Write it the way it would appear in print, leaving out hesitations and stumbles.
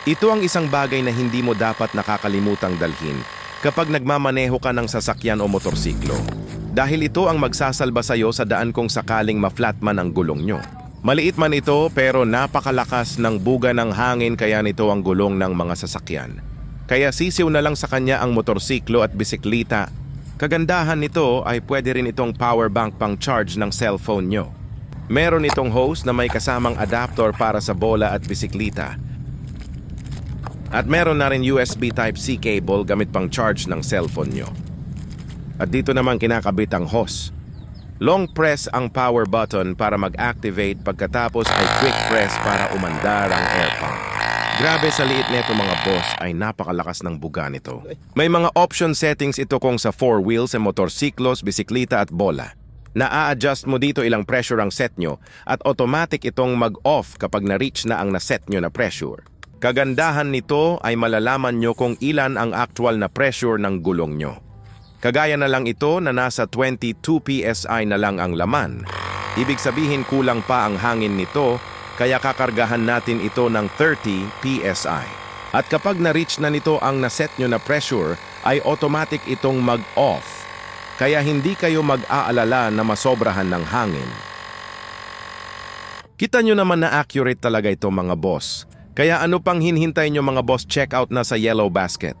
Ito ang isang bagay na hindi mo dapat nakakalimutang dalhin kapag nagmamaneho ka ng sasakyan o motorsiklo. Dahil ito ang magsasalba sa iyo sa daan kung sakaling ma-flatman ang gulong nyo. Maliit man ito pero napakalakas ng buga ng hangin kaya nito ang gulong ng mga sasakyan. Kaya sisiw na lang sa kanya ang motorsiklo at bisikleta. Kagandahan nito ay pwede rin itong power bank pang charge ng cellphone nyo. Meron itong hose na may kasamang adapter para sa bola at bisikleta. At meron na rin USB Type-C cable gamit pang charge ng cellphone nyo. At dito naman kinakabit ang hose. Long press ang power button para mag-activate pagkatapos ay quick press para umandar ang air pump. Grabe sa liit nito mga boss ay napakalakas ng buga nito. May mga option settings ito kung sa 4 wheels sa motorsiklos, bisikleta at bola. Na-a-adjust mo dito ilang pressure ang set nyo at automatic itong mag-off kapag na-reach na ang na-set nyo na pressure. Kagandahan nito ay malalaman nyo kung ilan ang actual na pressure ng gulong nyo. Kagaya na lang ito na nasa 22 PSI na lang ang laman. Ibig sabihin kulang pa ang hangin nito kaya kakargahan natin ito ng 30 PSI. At kapag na-reach na nito ang naset nyo na pressure ay automatic itong mag-off. Kaya hindi kayo mag-aalala na masobrahan ng hangin. Kita nyo naman na accurate talaga ito mga boss. Kaya ano pang hinhintay nyo mga boss, check out na sa Yellow Basket.